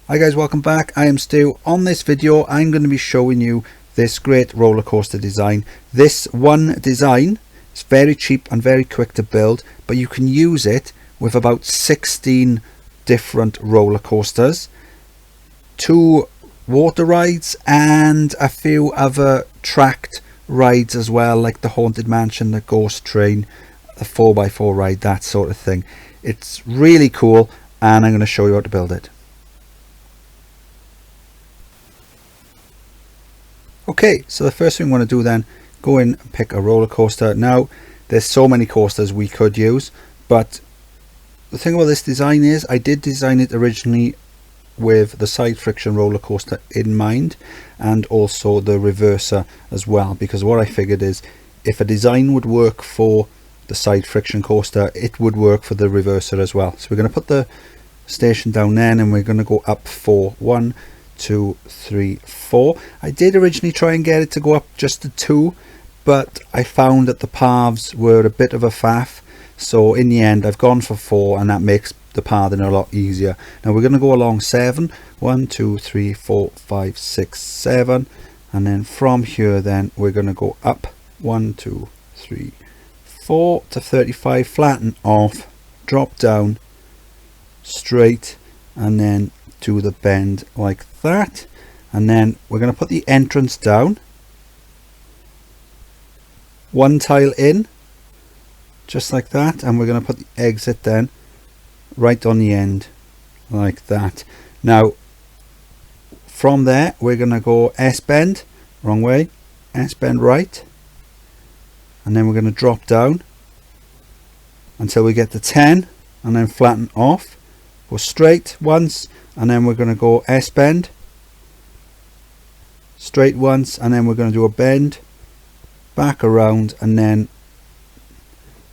Hi guys, welcome back. I am Stu. On this video I'm going to be showing you this great roller coaster design. This one design is very cheap and very quick to build, but you can use it with about 16 different roller coasters, 2 water rides and a few other tracked rides as well, like the Haunted Mansion, the Ghost Train, the 4x4 ride, that sort of thing. It's really cool and I'm going to show you how to build it. Okay, so the first thing we want to do then, go in and pick a roller coaster. Now there's so many coasters we could use, but the thing about this design is I did design it originally with the side friction roller coaster in mind, and also the reverser as well, because what I figured is if a design would work for the side friction coaster, it would work for the reverser as well. So we're going to put the station down there and we're going to go up 4. 1, 2, 3, 4. I did originally try and get it to go up just to 2, but I found that the paths were a bit of a faff, so in the end I've gone for 4, and that makes the pathing a lot easier. Now we're going to go along 7. 1, 2, 3, 4, 5, 6, 7, and then from here then we're going to go up 1, 2, 3, 4 to 35, flatten off, drop down straight, and then do the bend like that. And then we're going to put the entrance down, 1 tile in just like that, and we're going to put the exit then right on the end like that. Now from there we're going to go S bend, wrong way, S bend right, and then we're going to drop down until we get to 10, and then flatten off, go straight once, and then we're going to go S bend straight once, and then we're going to do a bend back around and then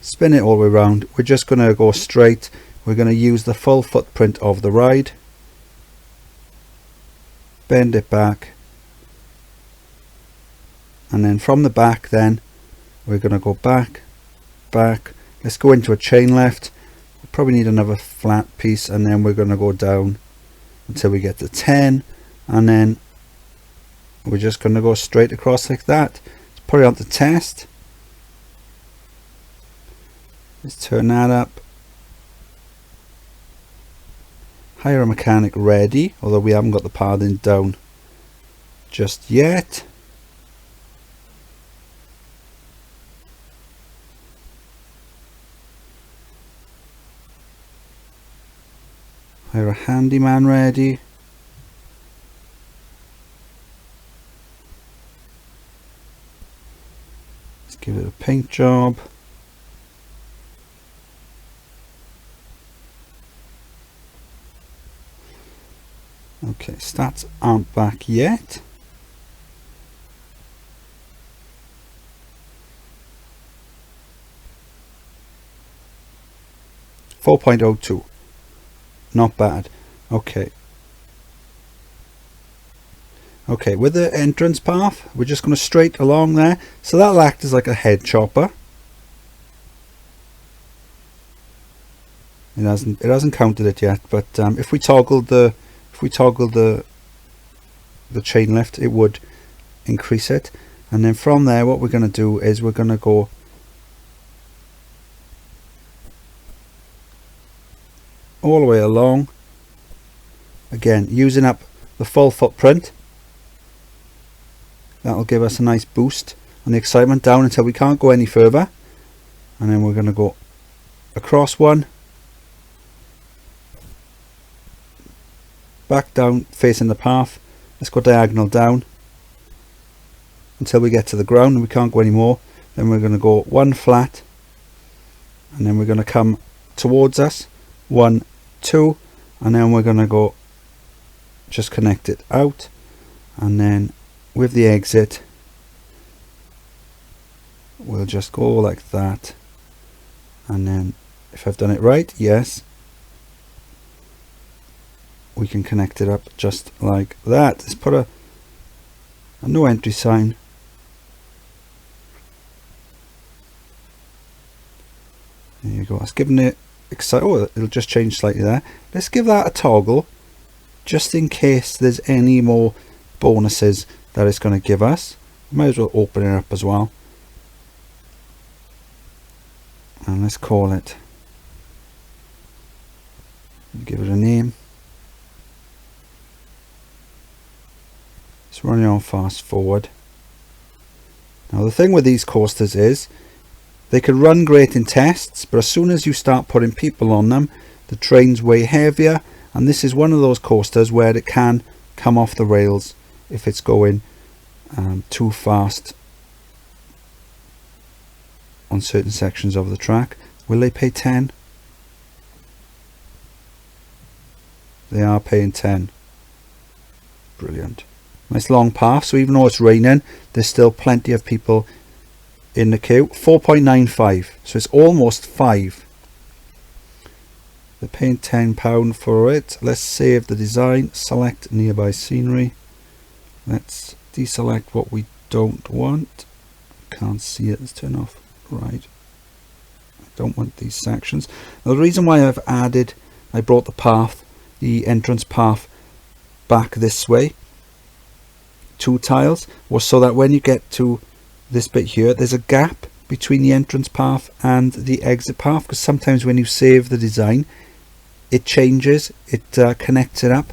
spin it all the way around. We're just going to go straight. We're going to use the full footprint of the ride, bend it back, and then from the back then we're going to go back. Let's go into a chain left. We probably need another flat piece, and then we're going to go down until we get to 10, and then we're just going to go straight across like that. Let's put it on to test. Let's turn that up. Hire a mechanic ready, although we haven't got the pathing down just yet. Hire a handyman ready. Let's give it a paint job. Okay, stats aren't back yet. .02, not bad. Okay, with the entrance path we're just going to straight along there, so that'll act as like a head chopper. It hasn't counted it yet, but if we toggle the chain lift, it would increase it. And then from there what we're going to do is we're going to go all the way along, again using up the full footprint. That'll give us a nice boost on the excitement, down until we can't go any further, and then we're going to go across 1, back down facing the path. Let's go diagonal down until we get to the ground and we can't go anymore. Then we're going to go 1 flat, and then we're going to come towards us 1, 2, and then we're going to go just connect it out, and then with the exit we'll just go like that. And then if I've done it right, yes, we can connect it up just like that. Let's put a no entry sign. There you go. It's given it oh, it'll just change slightly there. Let's give that a toggle just in case there's any more bonuses that it's going to give us. Might as well open it up as well, and let's call it, give it a name. It's running on fast forward. Now the thing with these coasters is they can run great in tests, but as soon as you start putting people on them, the train's way heavier, and this is one of those coasters where it can come off the rails if it's going too fast on certain sections of the track. Will they pay 10? They are paying 10. Brilliant. Nice long path, so even though it's raining, there's still plenty of people in the queue. 4.95, so it's almost 5. They're paying £10 for it. Let's save the design, select nearby scenery. Let's deselect what we don't want. Can't see it, let's turn off. Right, I don't want these sections. Now the reason why I brought the path, the entrance path, back this way, 2 tiles, was so that when you get to this bit here, there's a gap between the entrance path and the exit path, because sometimes when you save the design it changes, it connects it up,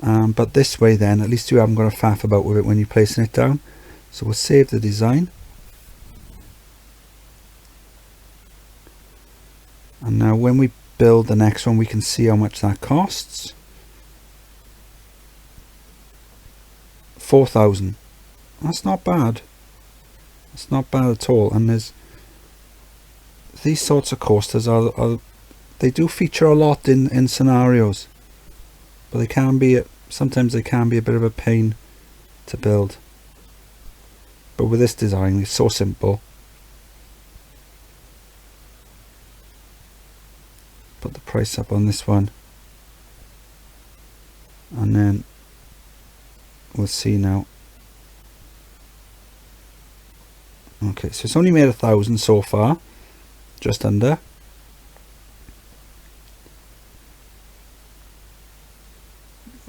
but this way then at least you haven't got to faff about with it when you're placing it down. So we'll save the design, and now when we build the next one we can see how much that costs. 4,000. That's not bad. It's not bad at all. And there's these sorts of coasters they do feature a lot in scenarios, but they can be sometimes they can be a bit of a pain to build. But with this design, it's so simple. Put the price up on this one, and then we'll see now. Okay, so it's only made 1,000 so far, just under.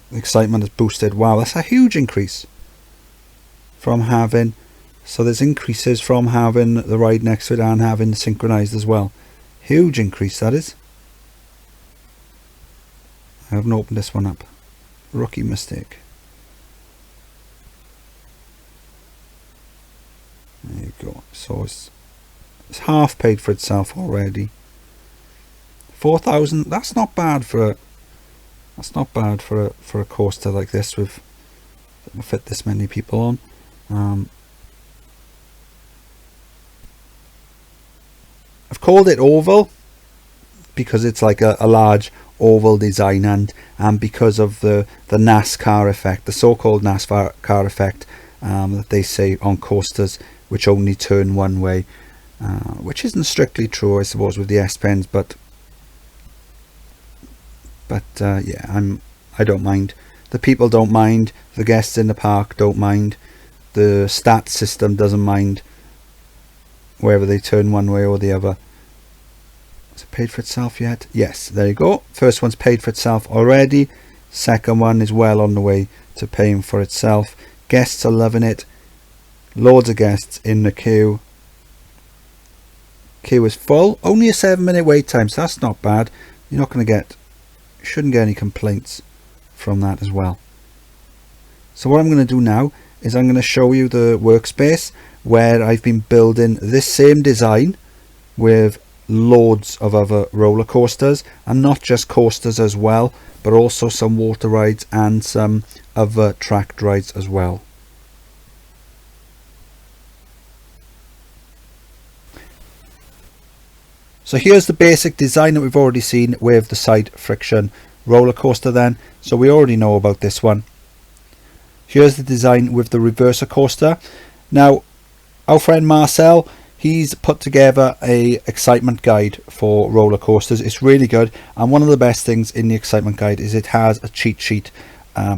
The excitement is boosted. Wow, that's a huge increase from having, so there's increases from having the ride next to it and having synchronized as well. Huge increase that is. I haven't opened this one up. Rookie mistake. There you go. So it's half paid for itself already. 4,000. That's not bad for a coaster like this with that will fit this many people on. I've called it oval because it's like a large oval design, and because of the NASCAR effect, the so-called NASCAR effect that they say on coasters which only turn one way, which isn't strictly true I suppose with the S-Pens, but yeah, I don't mind. The people don't mind, the guests in the park don't mind, the stat system doesn't mind whether they turn one way or the other. Is it paid for itself yet? Yes, there you go. First one's paid for itself already. Second one is well on the way to paying for itself. Guests are loving it. Loads of guests in the queue. Queue is full. Only a 7-minute wait time, so that's not bad. You're not going to get, shouldn't get any complaints from that as well. So what I'm going to do now is I'm going to show you the workspace where I've been building this same design with loads of other roller coasters, and not just coasters as well, but also some water rides and some other tracked rides as well. So here's the basic design that we've already seen with the side friction roller coaster then. So we already know about this one. Here's the design with the reverser coaster. Now our friend Marcel, he's put together a excitement guide for roller coasters. It's really good, and one of the best things in the excitement guide is it has a cheat sheet.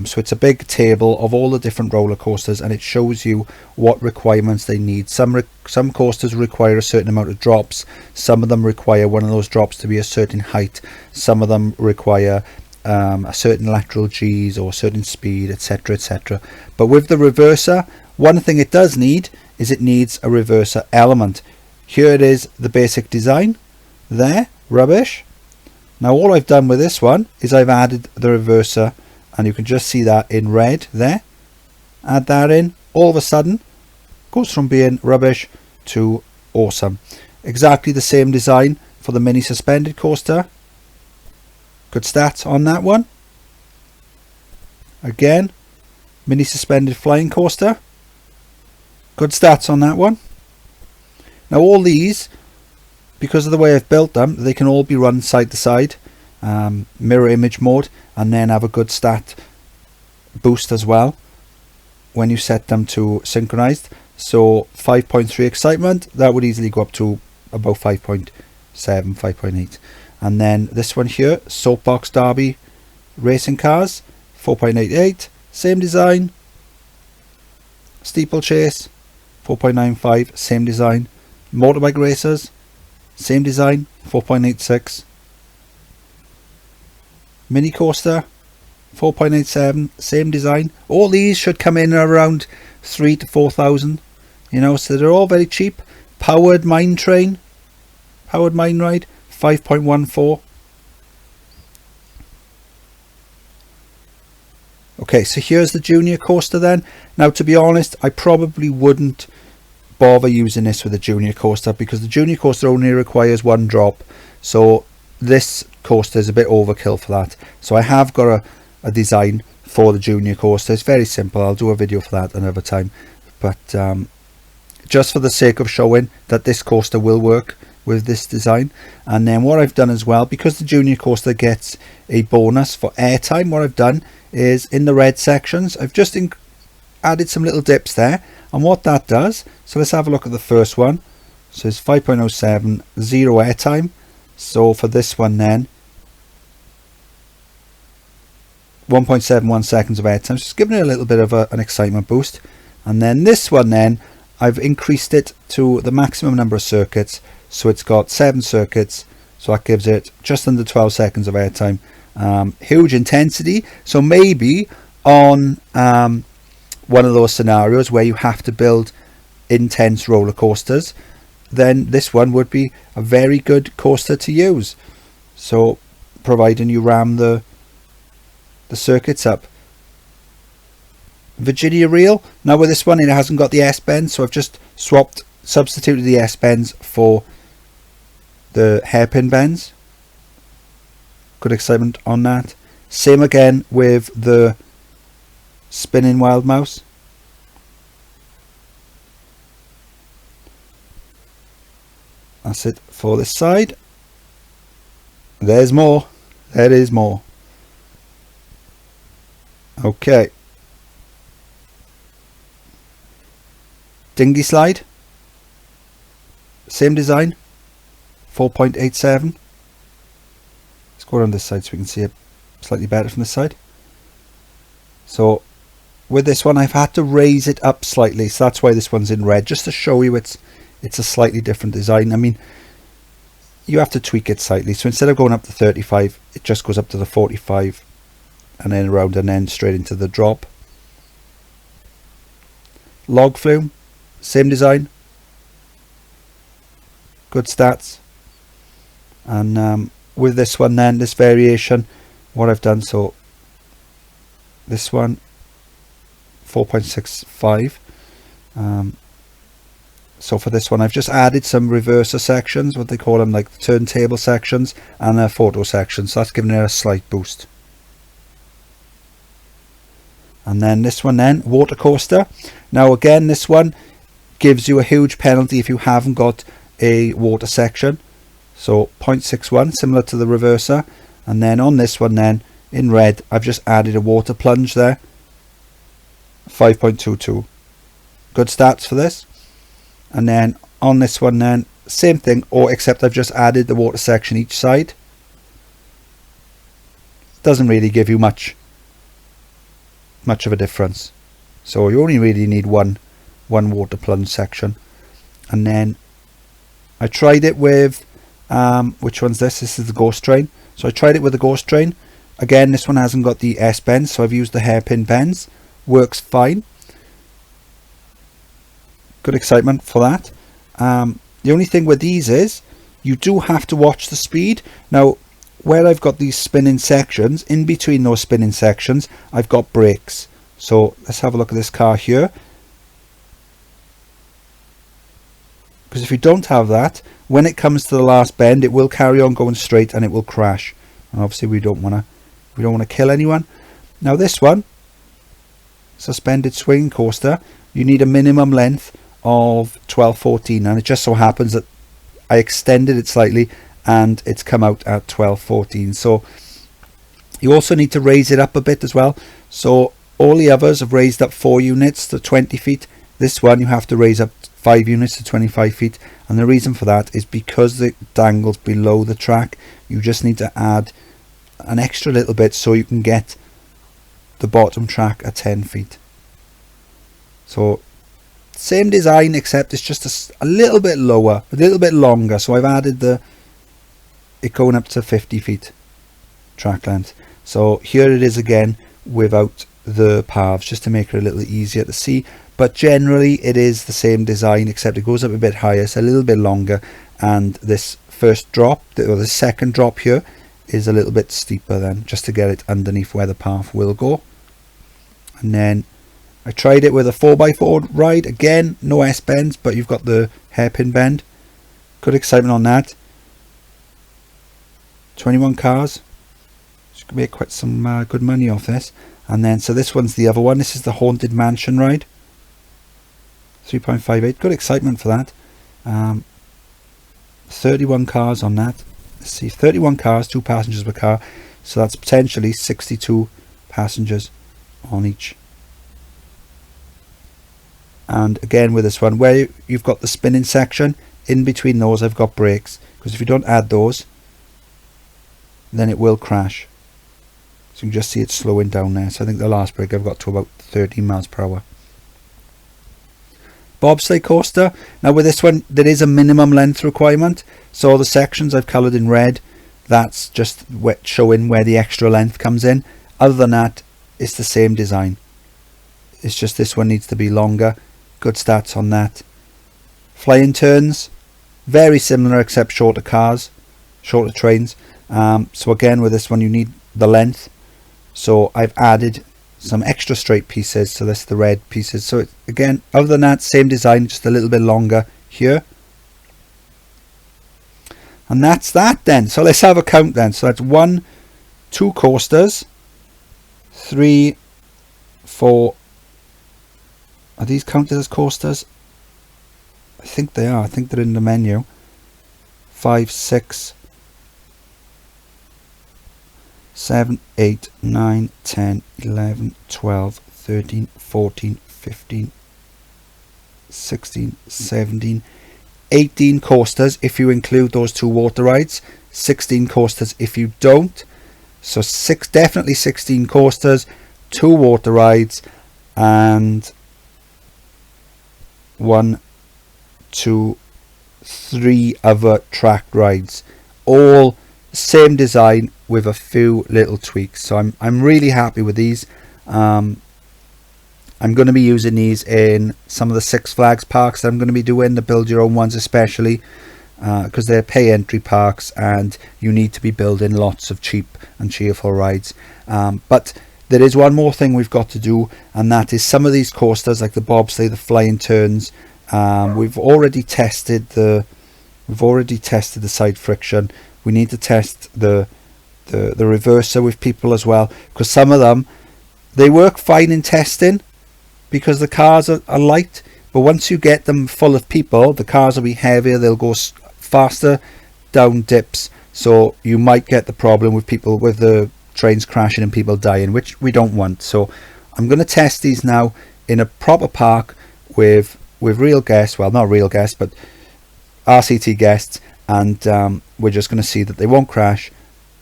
So it's a big table of all the different roller coasters, and it shows you what requirements they need. Some coasters require a certain amount of drops. Some of them require one of those drops to be a certain height. Some of them require a certain lateral G's or certain speed, etc, etc. But with the reverser, one thing it does need is it needs a reverser element. Here it is, the basic design there, rubbish. Now all I've done with this one is I've added the reverser, and you can just see that in red there. Add that in, all of a sudden goes from being rubbish to awesome. Exactly the same design for the mini suspended coaster. Good stats on that one. Again, mini suspended flying coaster. Good stats on that one. Now all these, because of the way I've built them, they can all be run side to side, mirror image mode, and then have a good stat boost as well when you set them to synchronized. So 5.3 excitement, that would easily go up to about 5.7, 5.8. And then this one here, Soapbox Derby Racing Cars, 4.88, same design. Steeplechase, 4.95, same design. Motorbike Racers, same design, 4.86. Mini Coaster, 4.87, same design. All these should come in around 3,000 to 4,000, you know, so they're all very cheap. Powered Mine Train, Powered Mine Ride, 5.14. Okay, so here's the junior coaster then. Now, to be honest, I probably wouldn't bother using this with a junior coaster, because the junior coaster only requires one drop. So this coaster is a bit overkill for that. So I have got a design for the junior coaster. It's very simple. I'll do a video for that another time. But just for the sake of showing that this coaster will work with this design. And then what I've done as well, because the junior coaster gets a bonus for airtime, what I've done is in the red sections I've just added some little dips there. And what that does, so let's have a look at the first one. So it's 5.07, 0 airtime. So for this one then, 1.71 seconds of airtime, so it's giving it a little bit of an excitement boost. And then this one then, I've increased it to the maximum number of circuits, so it's got 7 circuits, so that gives it just under 12 seconds of airtime. Huge intensity, so maybe on one of those scenarios where you have to build intense roller coasters, then this one would be a very good coaster to use. So providing you ram the circuits up. Virginia Reel, now with this one it hasn't got the S-bends, so I've just substituted the S-bends for the hairpin bends. Good excitement on that. Same again with the spinning Wild Mouse. That's it for this side. There's more. There is more. Okay. Dinghy slide. Same design. 4.87. Let's go around this side so we can see it slightly better from this side. So with this one I've had to raise it up slightly, so that's why this one's in red, just to show you it's a slightly different design. I mean, you have to tweak it slightly, so instead of going up to 35 it just goes up to the 45 and then around and then straight into the drop. Log Flume, same design, good stats. And with this one then, this variation, what I've done, so this one 4.65. So for this one I've just added some reverser sections, what they call them, like the turntable sections, and a photo section, so that's giving it a slight boost. And then this one then, water coaster. Now again, this one gives you a huge penalty if you haven't got a water section. So 0.61, similar to the reverser. And then on this one then, in red, I've just added a water plunge there. 5.22. Good stats for this. And then on this one then, same thing, or except I've just added the water section each side. Doesn't really give you much of a difference. So you only really need one water plunge section. And then I tried it with which one's this? This is the Ghost Train. So I tried it with the Ghost Train. Again, this one hasn't got the S bends, so I've used the hairpin bends. Works fine. Good excitement for that. The only thing with these is you do have to watch the speed. Now, where I've got these spinning sections, in between those spinning sections, I've got brakes. So let's have a look at this car here. Because if you don't have that, when it comes to the last bend, it will carry on going straight and it will crash. And obviously we don't want to kill anyone. Now this one, suspended swing coaster, you need a minimum length of 12.14, and it just so happens that I extended it slightly and it's come out at 12.14. So you also need to raise it up a bit as well. So all the others have raised up 4 units to 20 feet. This one you have to raise up 5 units to 25 feet, and the reason for that is because the dangles below the track. You just need to add an extra little bit so you can get the bottom track at 10 feet. So same design, except it's just a little bit lower, a little bit longer. So I've added it going up to 50 feet track length. So here it is again without the paths, just to make it a little easier to see. But generally it is the same design, except it goes up a bit higher, it's a little bit longer, and this first drop, or the second drop here, is a little bit steeper then, just to get it underneath where the path will go. And then I tried it with a 4x4 ride. Again, no S bends, but you've got the hairpin bend. Good excitement on that. 21 cars. You can make quite some good money off this. And then, so this one's the other one. This is the Haunted Mansion ride. 3.58. Good excitement for that. 31 cars on that. Let's see, 31 cars, 2 passengers per car. So that's potentially 62 passengers on each. And again with this one, where you've got the spinning section, in between those I've got brakes, because if you don't add those, then it will crash. So you can just see it slowing down there. So I think the last brake I've got to about 13 miles per hour. Bobsleigh coaster. Now with this one, there is a minimum length requirement. So the sections I've coloured in red, that's just showing where the extra length comes in. Other than that, it's the same design. It's just this one needs to be longer. Good stats on that. Flying turns, very similar except shorter cars, shorter trains. So again with this one you need the length. So I've added some extra straight pieces. So that's the red pieces. So again, other than that, same design, just a little bit longer here. And that's that then. So let's have a count then. So that's 1, 2 coasters, 3, 4. Are these counted as coasters? I think they are. I think they're in the menu. 5, 6, 7, 8, 9, 10, 11, 12, 13, 14, 15, 16, 17, 18 coasters if you include those 2 water rides. 16 coasters if you don't. So definitely 16 coasters, 2 water rides, and 1, 2, 3 other track rides, all same design with a few little tweaks. So I'm really happy with these. I'm going to be using these in some of the Six Flags parks that I'm going to be doing, the build your own ones especially, because they're pay entry parks and you need to be building lots of cheap and cheerful rides. But there is one more thing we've got to do, and that is some of these coasters like the bobsleigh, the flying turns. We've already tested the side friction. We need to test the reverser with people as well, because some of them, they work fine in testing because the cars are light, but once you get them full of people, the cars will be heavier, they'll go faster down dips, so you might get the problem with people, with the trains crashing and people dying, which we don't want. So I'm going to test these now in a proper park with real guests, well not real guests but RCT guests, and we're just going to see that they won't crash,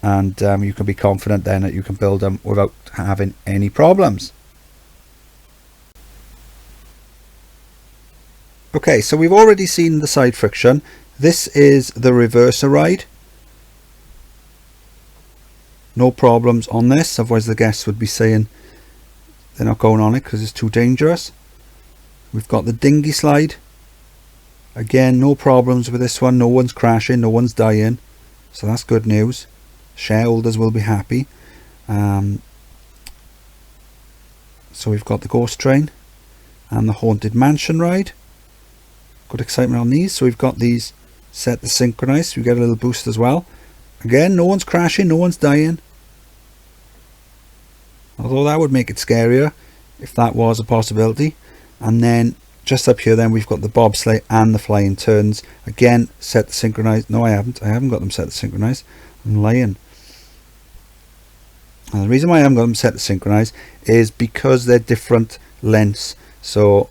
and you can be confident then that you can build them without having any problems. Okay, so we've already seen the side friction. This is the reverser ride. no problems on this, otherwise the guests would be saying they're not going on it because it's too dangerous. We've got the dinghy slide. Again, no problems with this one. No one's crashing, no one's dying, so that's good news. Shareholders will be happy. So we've got the ghost train and the haunted mansion ride. Good excitement on these. So we've got these set to synchronize. We get a little boost as well. Again, no one's crashing, no one's dying, although that would make it scarier if that was a possibility. And then just up here then we've got the bobsleigh and the flying turns, again set to synchronize. No, I haven't got them set to synchronize. I'm lying. And the reason why I haven't got them set to synchronize is because they're different lengths, so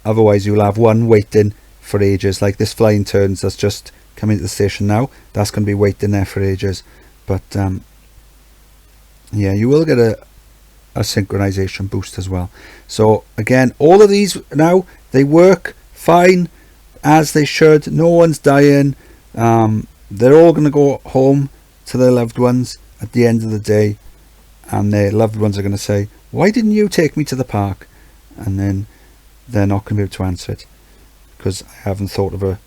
otherwise you'll have one waiting for ages. Like this flying turns that's just coming to the station now, that's going to be waiting there for ages. But yeah, you will get a synchronization boost as well. So again, all of these now, they work fine as they should. No one's dying. They're all going to go home to their loved ones at the end of the day, and their loved ones are going to say, why didn't you take me to the park? And then they're not going to be able to answer it because I haven't thought of a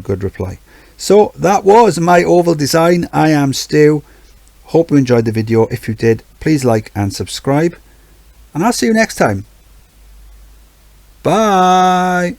good reply. So that was my oval design. I am Stu. Hope you enjoyed the video. If you did, please like and subscribe, and I'll see you next time. Bye.